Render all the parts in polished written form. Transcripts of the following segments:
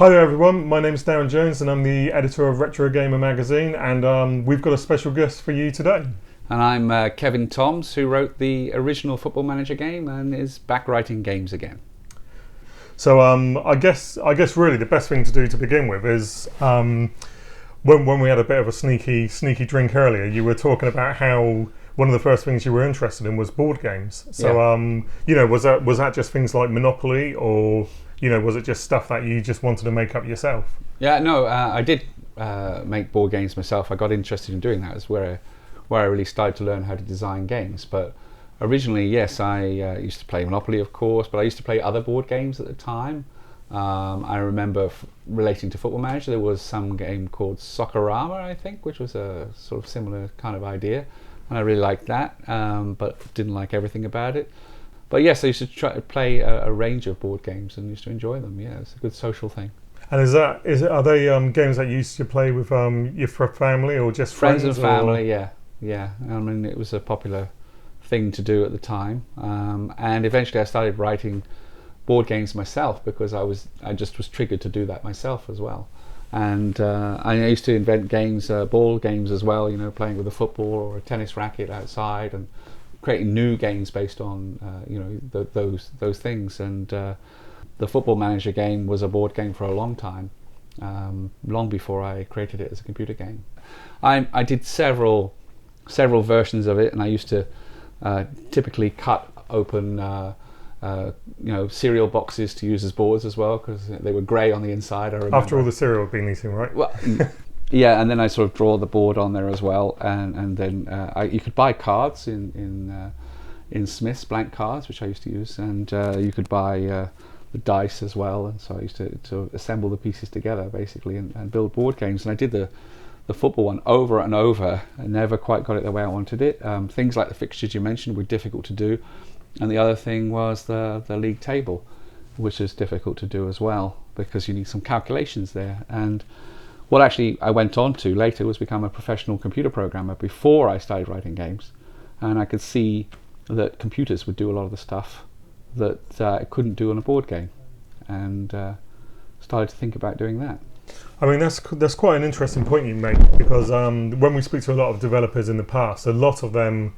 Hi there everyone, my name is Darran Jones and I'm the editor of Retro Gamer magazine, and we've got a special guest for you today. And I'm Kevin Toms, who wrote the original Football Manager game and is back writing games again. So I guess really the best thing to do to begin with is when we had a bit of a sneaky drink earlier, you were talking about how one of the first things you were interested in was board games. So was that just things like Monopoly, or was it just stuff that you just wanted to make up yourself? Yeah, no, I did make board games myself. I got interested in doing that. It's where I really started to learn how to design games. But originally, yes, I used to play Monopoly, of course, but I used to play other board games at the time. I remember relating to Football Manager, there was some game called Soccerama, I think, which was a sort of similar kind of idea. And I really liked that, but didn't like everything about it. But yes, I used to try to play a range of board games and used to enjoy them. Yeah, it's a good social thing. And are they games that you used to play with your family or just friends? And family, yeah. I mean, it was a popular thing to do at the time, and eventually I started writing board games myself because I just was triggered to do that myself as well. And I used to invent games, ball games as well. Playing with a football or a tennis racket outside and creating new games based on those things. And the Football Manager game was a board game for a long time, long before I created it as a computer game. I did several versions of it, and I used to typically cut open cereal boxes to use as boards as well, because they were grey on the inside. I remember. After all the cereal had been eaten, right? Well, yeah, and then I sort of draw the board on there as well, and then you could buy cards in Smith's, blank cards, which I used to use, and you could buy the dice as well, and so I used to assemble the pieces together basically and build board games. And I did the football one over and over and never quite got it the way I wanted it. Things like the fixtures you mentioned were difficult to do, and the other thing was the league table, which is difficult to do as well because you need some calculations there. And what actually I went on to later was become a professional computer programmer before I started writing games, and I could see that computers would do a lot of the stuff that I couldn't do on a board game, and started to think about doing that. I mean, that's quite an interesting point you make, because when we speak to a lot of developers in the past, a lot of them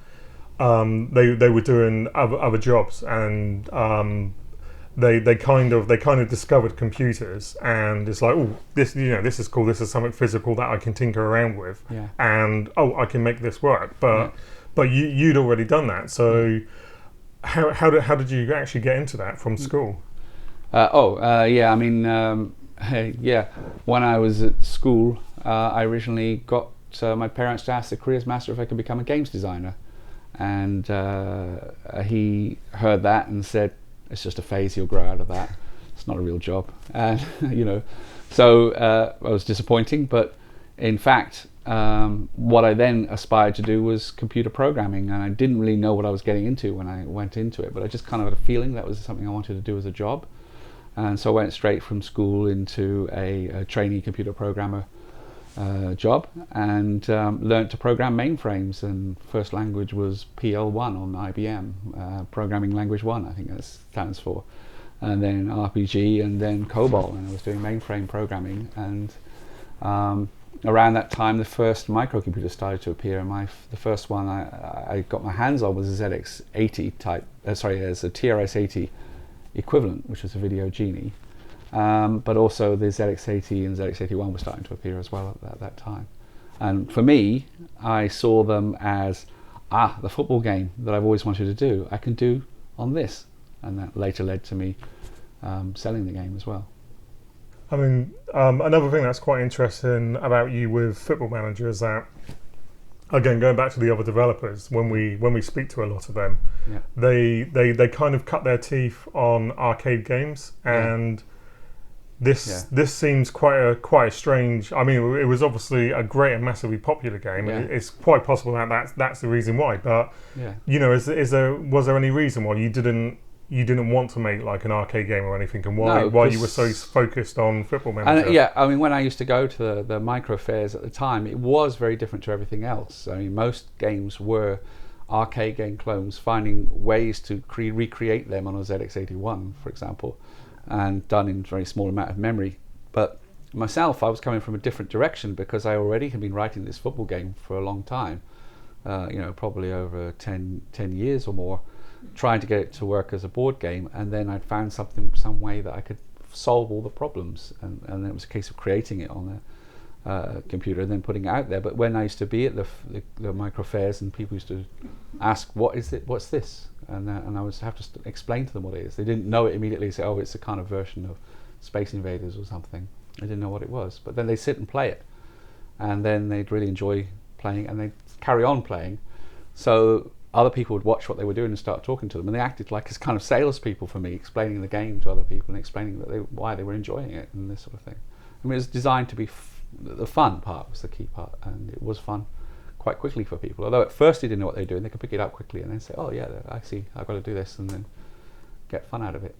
they were doing other jobs, and they kind of discovered computers, and it's like, oh, this is cool. This is something physical that I can tinker around with, and I can make this work. But you'd already done that, so how did you actually get into that from school? I mean, when I was at school, I originally got my parents to ask the careers master if I could become a games designer, and he heard that and said, it's just a phase, you'll grow out of that, it's not a real job. And so it was disappointing, but in fact what I then aspired to do was computer programming, and I didn't really know what I was getting into when I went into it, but I just kind of had a feeling that was something I wanted to do as a job. And so I went straight from school into a trainee computer programmer job, and learned to program mainframes, and first language was PL1 on IBM, Programming Language 1, I think that stands for, and then RPG, and then COBOL, and I was doing mainframe programming. And around that time the first microcomputer started to appear, and the first one I got my hands on was a ZX80 type, as a TRS-80 equivalent, which was a Video Genie. But also the ZX80 and ZX81 were starting to appear as well at that time. And for me, I saw them as, the football game that I've always wanted to do, I can do on this. And that later led to me selling the game as well. I mean, another thing that's quite interesting about you with Football Manager is that, again, going back to the other developers, when we speak to a lot of them, they kind of cut their teeth on arcade games, and this seems quite a strange. I mean, it was obviously a great and massively popular game. Yeah. It's quite possible that that's the reason why. But was there any reason why you didn't want to make like an arcade game or anything, and why you were so focused on Football Manager? And, I mean, when I used to go to the micro fairs at the time, it was very different to everything else. I mean, most games were arcade game clones, finding ways to recreate them on a ZX81, for example, and done in a very small amount of memory But myself, I was coming from a different direction because I already had been writing this football game for a long time, probably over 10 years or more, trying to get it to work as a board game, and then I'd found some way that I could solve all the problems, and then it was a case of creating it on a computer and then putting it out there. But when I used to be at the micro fairs and people used to ask, what's this? And I would have to explain to them what it is. They didn't know it immediately, say, oh, it's a kind of version of Space Invaders or something. I didn't know what it was, but then they'd sit and play it, and then they'd really enjoy playing, and they'd carry on playing. So other people would watch what they were doing and start talking to them, and they acted like as kind of salespeople for me, explaining the game to other people and explaining why they were enjoying it and this sort of thing. I mean, it was designed to be the fun part was the key part, and it was fun quite quickly for people. Although at first they didn't know what they were doing, they could pick it up quickly and then say, oh yeah, I see, I've got to do this, and then get fun out of it.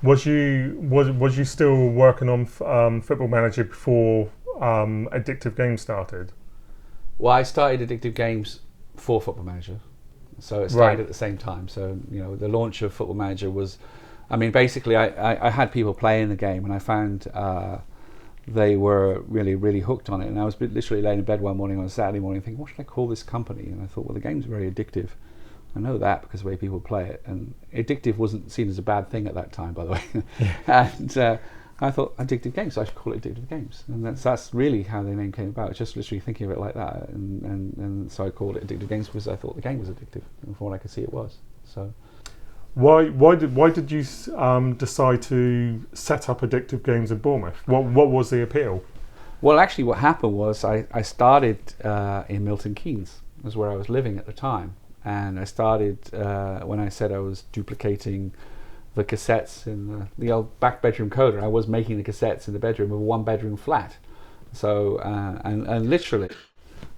Was you still working on Football Manager before Addictive Games started? Well, I started Addictive Games for Football Manager, so it started at the same time. So the launch of Football Manager was, I mean, basically I had people playing the game, and I found they were really, really hooked on it. And I was literally laying in bed one morning on a Saturday morning thinking, what should I call this company? And I thought, well, the game's very addictive. I know that because of the way people play it. And addictive wasn't seen as a bad thing at that time, by the way. And I thought, Addictive Games, so I should call it Addictive Games. And that's really how the name came about, just literally thinking of it like that. And so I called it Addictive Games because I thought the game was addictive. And from what I could see, it was. So, Why did you decide to set up Addictive Games in Bournemouth? What was the appeal? Well, actually what happened was I started in Milton Keynes, was where I was living at the time. And I started when I said I was duplicating the cassettes in the old back bedroom coder. I was making the cassettes in the bedroom of a one-bedroom flat. So and literally,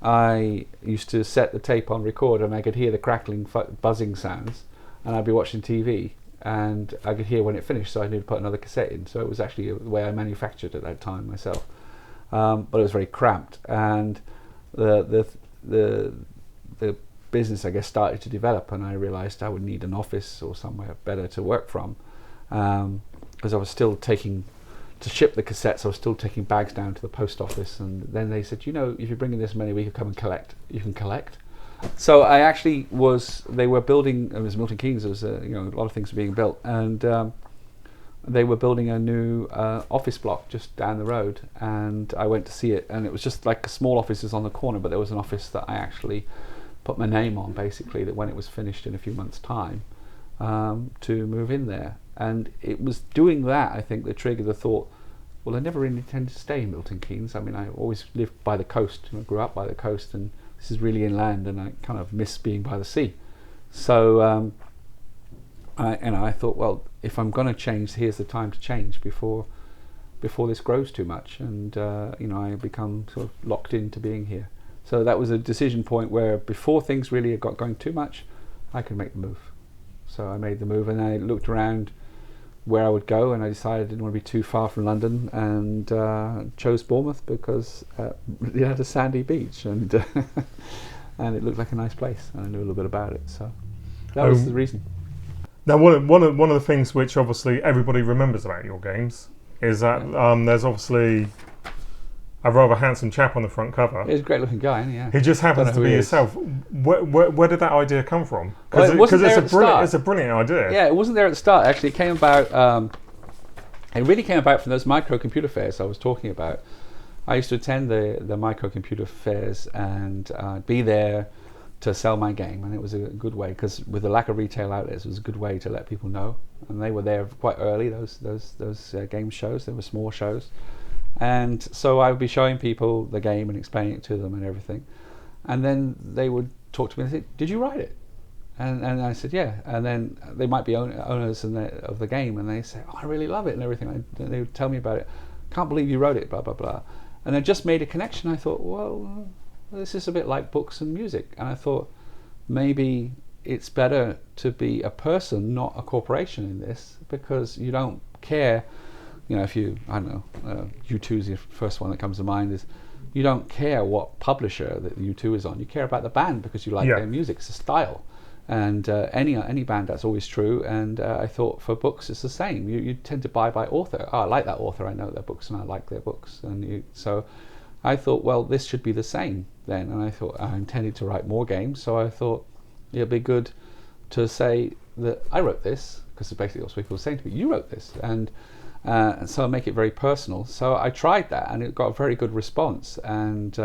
I used to set the tape on record, and I could hear the crackling, buzzing sounds, and I'd be watching TV, and I could hear when it finished, so I needed to put another cassette in. So it was actually the way I manufactured at that time myself, but it was very cramped, and the business, I guess, started to develop, and I realized I would need an office or somewhere better to work from, because I was still to ship the cassettes, I was still taking bags down to the post office, and then they said, if you're bringing this many, we could come and collect. You can collect. So I actually they were building, it was Milton Keynes, there was a lot of things were being built, and they were building a new office block just down the road, and I went to see it, and it was just like small offices on the corner, but there was an office that I actually put my name on, basically, that when it was finished in a few months' time, to move in there. And it was doing that, I think, that triggered the thought, well, I never really intended to stay in Milton Keynes. I mean, I always lived by the coast, grew up by the coast, and this is really inland, and I kind of miss being by the sea. So I thought, well, if I'm going to change, here's the time to change before this grows too much, and I become sort of locked into being here. So that was a decision point where before things really got going too much, I could make the move. So I made the move, and I looked around where I would go, and I decided I didn't want to be too far from London, and chose Bournemouth because it had a sandy beach, and and it looked like a nice place, and I knew a little bit about it. So that was the reason. Now, one of the things which obviously everybody remembers about your games is that there's obviously a rather handsome chap on the front cover. He's a great looking guy, isn't he? Yeah. He just happens to be yourself. Where did that idea come from? Because it's a brilliant idea. Yeah, it wasn't there at the start. Actually, it came about. It really came about from those microcomputer fairs I was talking about. I used to attend the microcomputer fairs and be there to sell my game, and it was a good way, because with the lack of retail outlets, it was a good way to let people know. And they were there quite early. Those game shows. They were small shows. And so I would be showing people the game and explaining it to them and everything. And then they would talk to me and say, did you write it? And I said, yeah. And then they might be owners of the game, and they say, oh, I really love it and everything. And they would tell me about it. Can't believe you wrote it, blah, blah, blah. And I just made a connection. I thought, well, this is a bit like books and music. And I thought, maybe it's better to be a person, not a corporation in this, because you don't care. If you, I don't know, U2 is the first one that comes to mind, is you don't care what publisher that U2 is on. You care about the band because you like their music. It's a style. And any band, that's always true. And I thought for books it's the same. You tend to buy by author. Oh, I like that author, I know their books and I like their books. And so I thought, well, this should be the same then. And I thought I intended to write more games, so I thought it'd be good to say that I wrote this, because basically what people were saying to me, you wrote this. And so I make it very personal. So I tried that and it got a very good response. And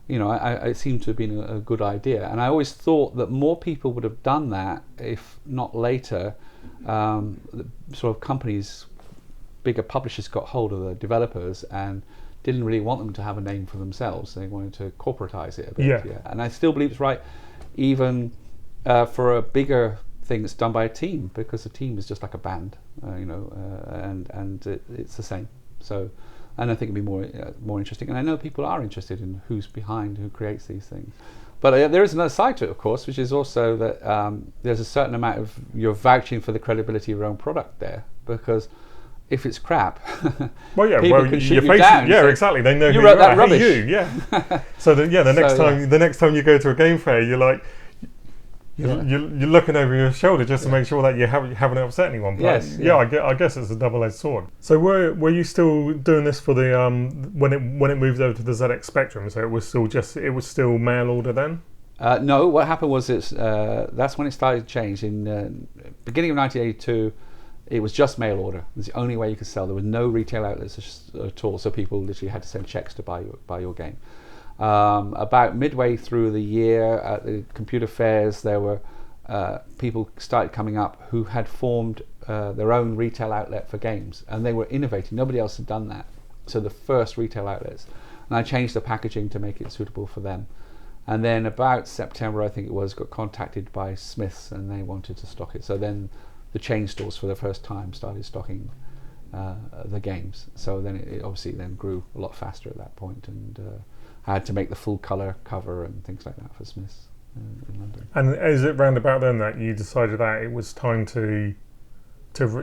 it seemed to have been a good idea. And I always thought that more people would have done that if not later. The sort of companies, bigger publishers got hold of the developers and didn't really want them to have a name for themselves. They wanted to corporatize it a bit. Yeah. And I still believe it's right, even for a bigger thing that's done by a team, because a team is just like a band, and it's the same. So. And I think it'd be more interesting. And I know people are interested in who's behind, who creates these things. But there is another side to it, of course, which is also that there's a certain amount of, you're vouching for the credibility of your own product there. Because if it's crap, well, yeah, people can shoot you down. Yeah, exactly. They know you who wrote you that are. rubbish. Hey, you, yeah. So the next time you go to a game fair, you're like, you're looking over your shoulder just to make sure that you haven't upset anyone. But yes. I guess it's a double-edged sword. So were you still doing this for the when it moved over to the ZX Spectrum? So it was still mail order then? No, what happened was that's when it started to change. In beginning of 1982, it was just mail order. It was the only way you could sell. There were no retail outlets at all, so people literally had to send checks to buy your game. About midway through the year at the computer fairs, there were people started coming up who had formed their own retail outlet for games, and they were innovating. Nobody else had done that. So the first retail outlets, and I changed the packaging to make it suitable for them. And then about September, I think it was, got contacted by Smiths, and they wanted to stock it. So then the chain stores for the first time started stocking the games. So then it obviously then grew a lot faster at that point, and I had to make the full colour cover and things like that for Smiths in London. And is it round about then that you decided that it was time to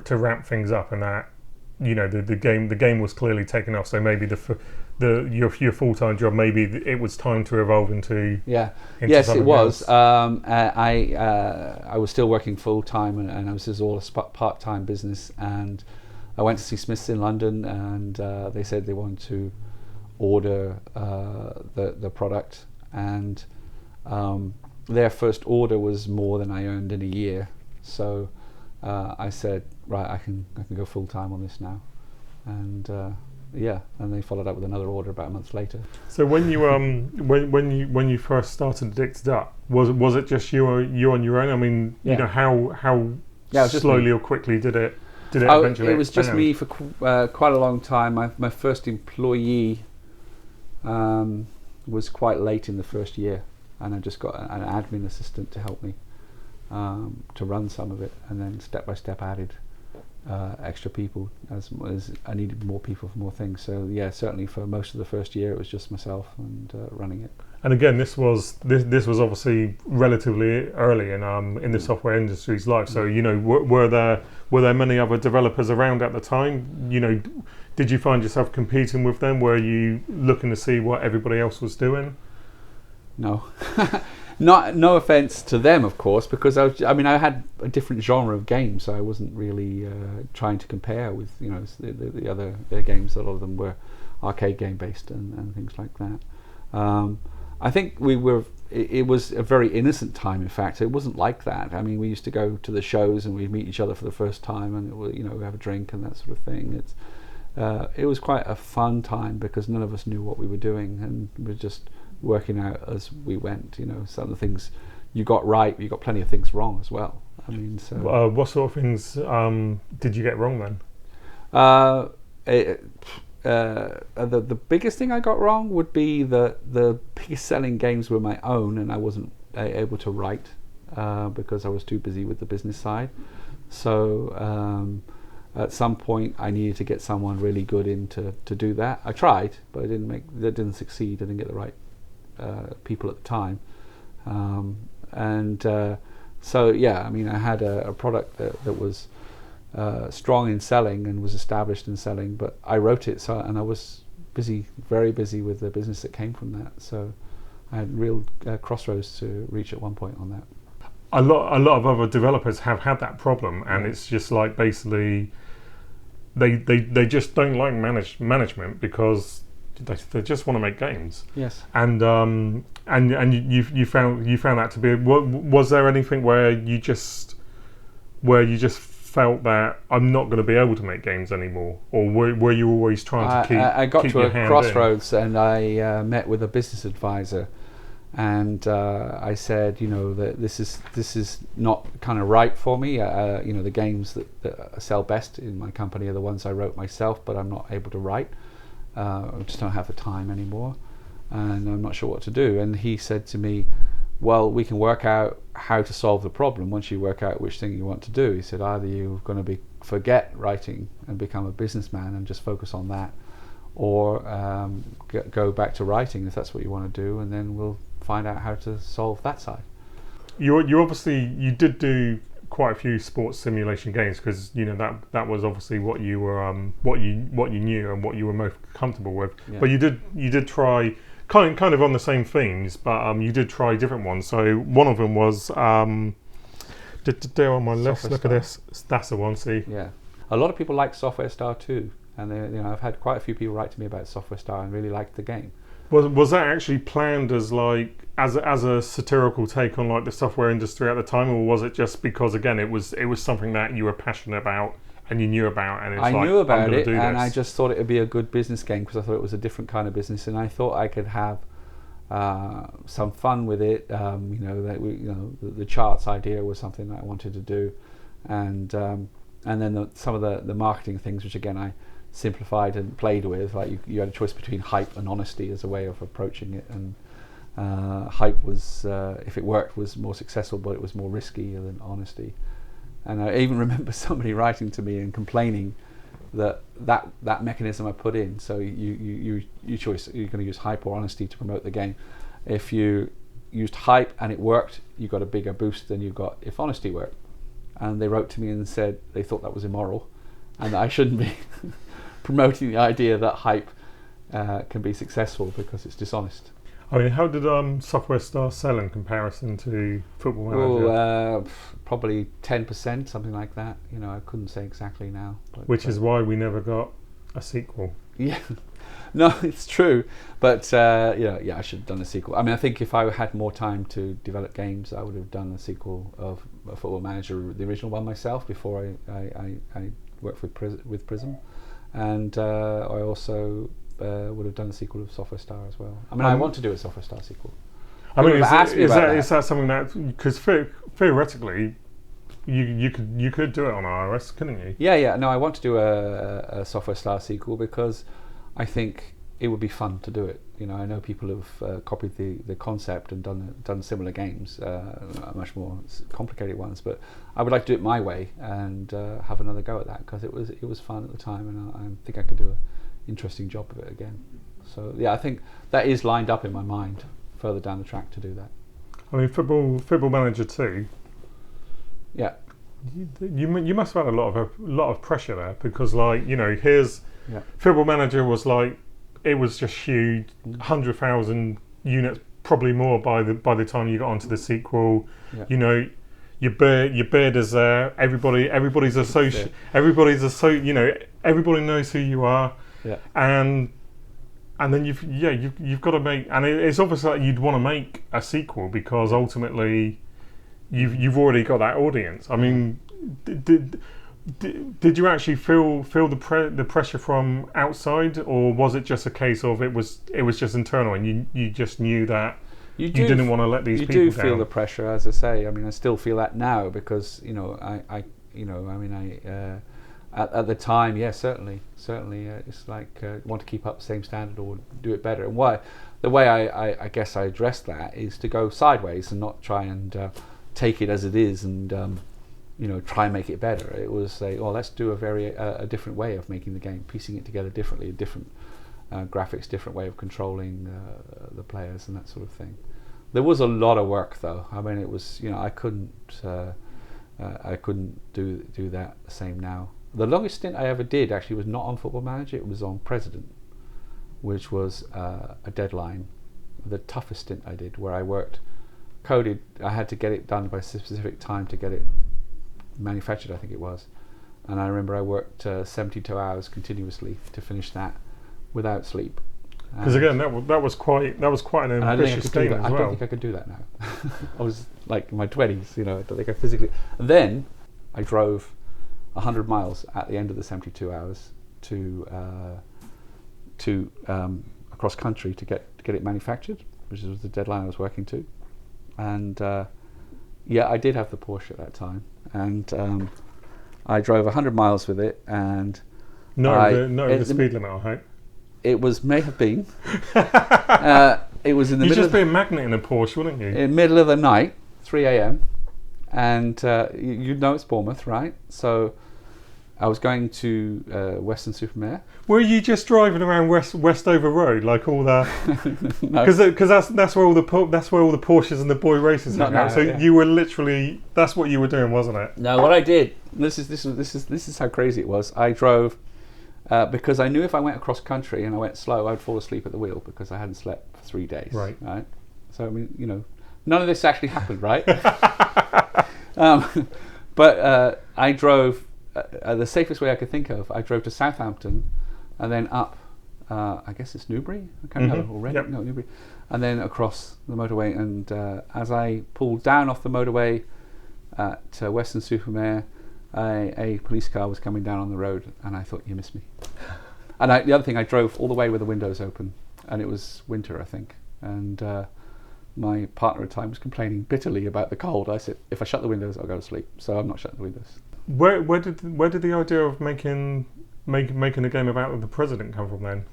ramp things up, and that the game was clearly taking off? So maybe your full-time job, maybe it was time to evolve into yes, it was. I was still working full-time, and I was just all a part-time business. And I went to see Smiths in London, and they said they wanted to order the product, and their first order was more than I earned in a year. So I said, right, I can go full time on this now, and and they followed up with another order about a month later. So when you when you first started Addicted Up, was it just you on your own? I mean, how slowly or quickly did it eventually? It was just me for quite a long time. My first employee was quite late in the first year, and I just got an admin assistant to help me to run some of it, and then step by step added extra people as I needed more people for more things. So yeah, certainly for most of the first year it was just myself and running it. And again, this was obviously relatively early in the software industry's life. So were there many other developers around at the time? Did you find yourself competing with them? Were you looking to see what everybody else was doing? No. No offense to them, of course, because I had a different genre of games, so I wasn't really trying to compare with the other games. A lot of them were arcade game based and things like that. I think it was a very innocent time. In fact, it wasn't like that. I mean, we used to go to the shows and we'd meet each other for the first time, and we have a drink and that sort of thing. It was quite a fun time because none of us knew what we were doing, and we were just working out as we went. Some of the things you got right, you got plenty of things wrong as well. I mean, so what sort of things did you get wrong then? The biggest thing I got wrong would be the biggest selling games were my own, and I wasn't able to write because I was too busy with the business side. So at some point I needed to get someone really good in to do that. I tried, but I didn't succeed. I didn't get the right people at the time, so yeah, I mean, I had a product that was strong in selling and was established in selling, but I wrote it, and I was very busy with the business that came from that. So I had real crossroads to reach at one point on that. a lot of other developers have had that problem, and it's just like basically they just don't like management because they just want to make games. Yes. And you found that to be. Was there anything where you just felt that I'm not going to be able to make games anymore, or were you always trying to keep? I got keep to your a hand crossroads, and I met with a business advisor, and I said, that this is not kind of right for me. The games that sell best in my company are the ones I wrote myself, but I'm not able to write. I just don't have the time anymore, and I'm not sure what to do. And he said to me, well, we can work out how to solve the problem once you work out which thing you want to do. He said, either you're going to forget writing and become a businessman and just focus on that, or go back to writing if that's what you want to do, and then we'll find out how to solve that side. You obviously did do quite a few sports simulation games, because that was obviously what you were what you knew and what you were most comfortable with. Yeah. But you did try kind of on the same themes, but you did try different ones. So one of them was on my list. Look at this. That's the one. See. Yeah. A lot of people like Software Star too, and I've had quite a few people write to me about Software Star and really liked the game. Was that actually planned as a satirical take on like the software industry at the time, or was it just because again it was something that you were passionate about and you knew about, and I knew about it, and I just thought it would be a good business game because I thought it was a different kind of business, and I thought I could have some fun with it. The charts idea was something that I wanted to do, and then some of the marketing things, which again I simplified and played with. Like you had a choice between hype and honesty as a way of approaching it, and hype was, if it worked, was more successful, but it was more risky than honesty. And I even remember somebody writing to me and complaining that mechanism I put in. So you choice, you're going to use hype or honesty to promote the game. If you used hype and it worked, you got a bigger boost than you got if honesty worked. And they wrote to me and said they thought that was immoral, and that I shouldn't be promoting the idea that hype can be successul because it's dishonest. I mean, how did Software Star sell in comparison to Football Manager? Probably 10%, something like that. I couldn't say exactly now. But, which is why we never got a sequel. Yeah, no, it's true. But I should have done a sequel. I mean, I think if I had more time to develop games, I would have done a sequel of Football Manager, the original one myself, before I worked with Prism. And I also would have done a sequel of Software Star as well. I mean, I want to do a Software Star sequel. I mean, is that something that, because theoretically you could do it on iOS, couldn't you? Yeah. No, I want to do a Software Star sequel because I think it would be fun to do it. I know people have copied the concept and done similar games, much more complicated ones. But I would like to do it my way and have another go at that, because it was fun at the time, and I think I could do an interesting job of it again. So yeah, I think that is lined up in my mind further down the track to do that. I mean, Football Manager 2. Yeah. You must have had a lot of pressure there, because here's Football Manager was like, it was just huge, 100,000 units, probably more by the time you got onto the sequel. Yeah. Your beard is there. Everybody knows who you are. Yeah. And then you've got to make, and it's obvious that you'd want to make a sequel because ultimately you've already got that audience. I mean, did you actually feel the pressure from outside, or was it just a case of it was just internal and you just knew that you didn't want to let these people down? You do feel the pressure, as I say. I mean, I still feel that now because at the time, yeah, certainly, it's like want to keep up the same standard or do it better. And the way I guess I addressed that is to go sideways and not try and take it as it is and try and make it better. It was say, let's do a different way of making the game, piecing it together differently, different graphics, different way of controlling the players and that sort of thing. There was a lot of work though. I mean, it was I couldn't do that the same now. The longest stint I ever did actually was not on Football Manager. It was on President, which was a deadline. The toughest stint I did, where I worked coded. I had to get it done by a specific time to get it manufactured, I think it was. And I remember I worked 72 hours continuously to finish that without sleep. Because again, that was quite an ambitious game as well. I don't think I could do that now. I was like in my 20s, I don't think I physically. And then I drove 100 miles at the end of the 72 hours to across country to get it manufactured, which was the deadline I was working to. And I did have the Porsche at that time, and I drove 100 miles with it, and the speed limit, I hope. It may have been. It was in the middle. You'd just be a magnet in a Porsche, wouldn't you? In the middle of the night, 3 a.m. And you know it's Bournemouth, right? So I was going to Weston-Super-Mare. Were you just driving around Westover Road like all the? Because that's where all the Porsches and the boy races hang out. So you were literally, that's what you were doing, wasn't it? No, what I did. This is how crazy it was. I drove. Because I knew if I went across country and I went slow, I would fall asleep at the wheel because I hadn't slept for 3 days. Right. So I mean, none of this actually happened, right? But I drove the safest way I could think of. I drove to Southampton, and then up. I guess it's Newbury. I can't remember already. Yep. No, Newbury, and then across the motorway. And as I pulled down off the motorway at Weston-Super-Mare, a police car was coming down on the road, and I thought, you missed me. And the other thing, I drove all the way with the windows open, and it was winter, I think. And my partner at the time was complaining bitterly about the cold. I said, if I shut the windows, I'll go to sleep. So I'm not shutting the windows. Where did the idea of making a game about the president come from then?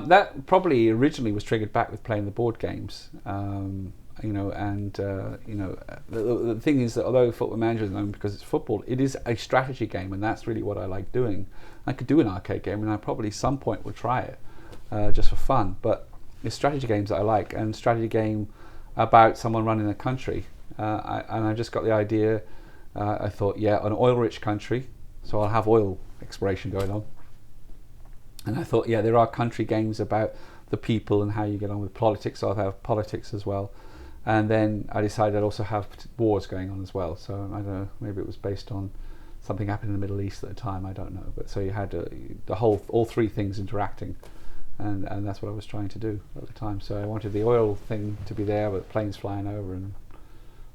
That probably originally was triggered back with playing the board games. The thing is that although Football Manager is known because it's football, it is a strategy game, and that's really what I like doing. I could do an arcade game, and I probably some point will try it just for fun. But it's strategy games that I like, and strategy game about someone running a country. I just got the idea. I thought, an oil-rich country, so I'll have oil exploration going on. And I thought, there are country games about the people and how you get on with politics, so I'll have politics as well. And then I decided I'd also have wars going on as well. So I don't know, maybe it was based on something happened in the Middle East at the time, I don't know. But so you had all three things interacting, and that's what I was trying to do at the time. So I wanted the oil thing to be there with planes flying over and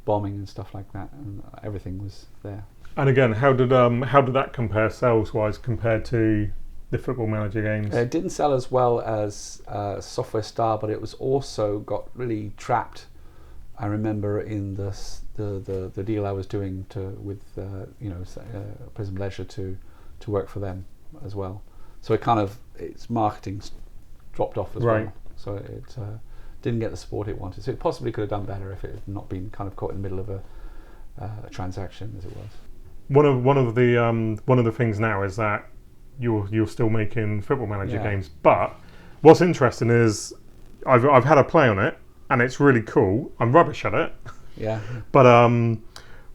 bombing and stuff like that, and everything was there. And again, how did that compare sales-wise compared to the Football Manager games? It didn't sell as well as Software Star, but it was also got really trapped. I remember in the deal I was doing with Prism Leisure to work for them as well. So its marketing dropped off as well. So it didn't get the support it wanted. So it possibly could have done better if it had not been kind of caught in the middle of a transaction as it was. One of the things now is that you're still making Football Manager games, but what's interesting is I've had a play on it. And it's really cool. I'm rubbish at it. Yeah. But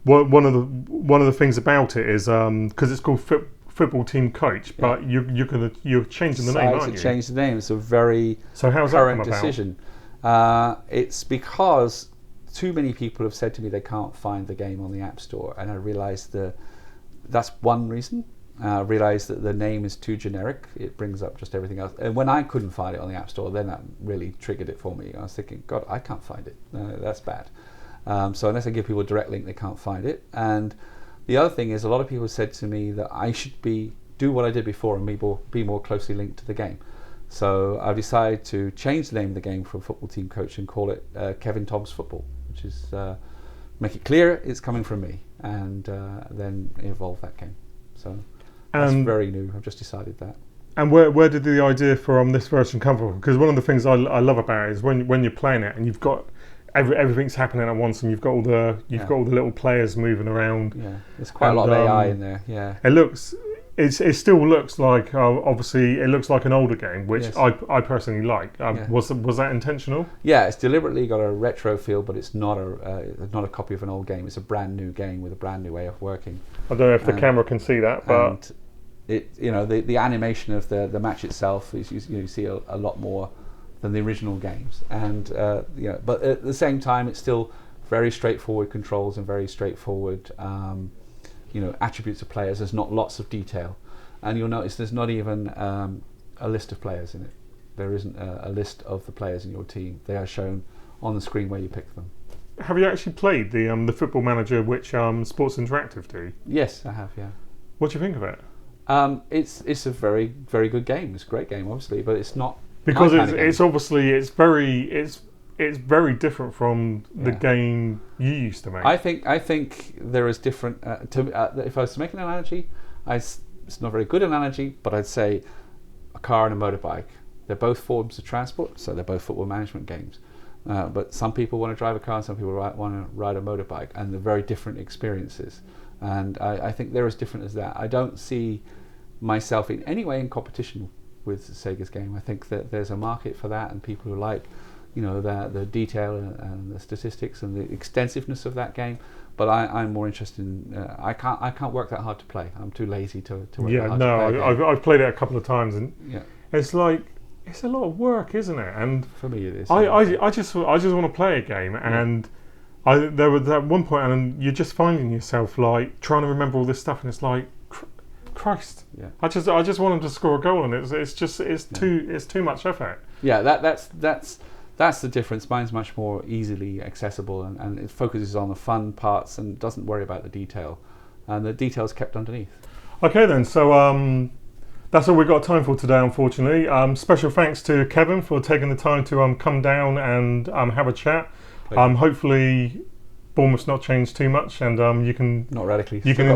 one of the things about it is because it's called Football Team Coach, but you're changing the name, aren't you? Changed the name. It's a very current decision. It's because too many people have said to me they can't find the game on the App Store, and I realised that's one reason. I realised that the name is too generic. It brings up just everything else. And when I couldn't find it on the App Store, then that really triggered it for me. I was thinking, God, I can't find it. That's bad. So unless I give people a direct link, they can't find it. And the other thing is, a lot of people said to me that I should do what I did before and be more closely linked to the game. So I've decided to change the name of the game from Football Team Coach and call it Kevin Tom's Football, which is make it clear it's coming from me, and then evolve that game. So. That's very new. I've just decided that. And where did the idea for this version come from? Because one of the things I love about it is when you're playing it and you've got everything's happening at once, and you've got all the little players moving around. Yeah, there's quite a lot of AI in there. Yeah, it still looks like obviously it looks like an older game, which I personally like. Was that intentional? Yeah, it's deliberately got a retro feel, but it's not a copy of an old game. It's a brand new game with a brand new way of working. I don't know if the camera can see that, but the animation of the match itself is you see a lot more than the original games, and but at the same time it still very straightforward controls and very straightforward attributes of players. There's not lots of detail, and you'll notice there's not even a list of players in it. There isn't a list of the players in your team. They are shown on the screen where you pick them. Have you actually played the Football Manager, which Sports Interactive do? Yes, I have. Yeah. What do you think of it? It's a very, very good game. It's a great game, obviously, but it's not because it's obviously it's very different from the game you used to make. I think there is different. If I was to make an analogy, it's not a very good analogy, but I'd say a car and a motorbike. They're both forms of transport, so they're both football management games. But some people want to drive a car, and some people want to ride a motorbike, and they're very different experiences. And I think they're as different as that. I don't see myself in any way in competition with Sega's game. I think that there's a market for that, and people who like, the detail and the statistics and the extensiveness of that game. But I'm more interested in. I can't work that hard to play. I'm too lazy to work that hard to play. Yeah, I've played it a couple of times, and it's like. It's a lot of work, isn't it? And for me, it is. I just want to play a game, and there was at one point, and you're just finding yourself like trying to remember all this stuff, and it's like, Christ, I just want them to score a goal, and it's too much effort. Yeah, that's the difference. Mine's much more easily accessible, and it focuses on the fun parts and doesn't worry about the detail, and the detail's kept underneath. Okay, then. So that's all we've got time for today, unfortunately. Special thanks to Kevin for taking the time to come down and have a chat. Hopefully, Bournemouth's not changed too much, and you can not radically. You can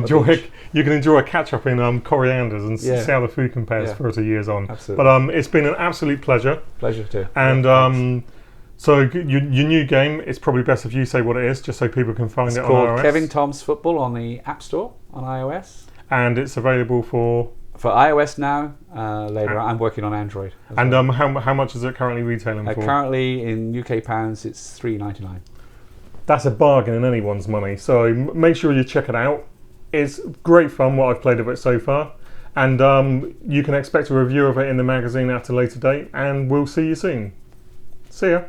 enjoy a catch up in Corianders and see how the food compares 30 years on. Absolutely. But it's been an absolute pleasure. Pleasure too. And so your new game, it's probably best if you say what it is, just so people can find it on iOS. It's called Kevin Tom's Football on the App Store on iOS, and it's available for iOS now. Later, I'm working on Android. And how much is it currently retailing for? Currently, in UK pounds, it's £3.99. That's a bargain in anyone's money. So make sure you check it out. It's great fun. What I've played of it so far, and you can expect a review of it in the magazine at a later date. And we'll see you soon. See ya.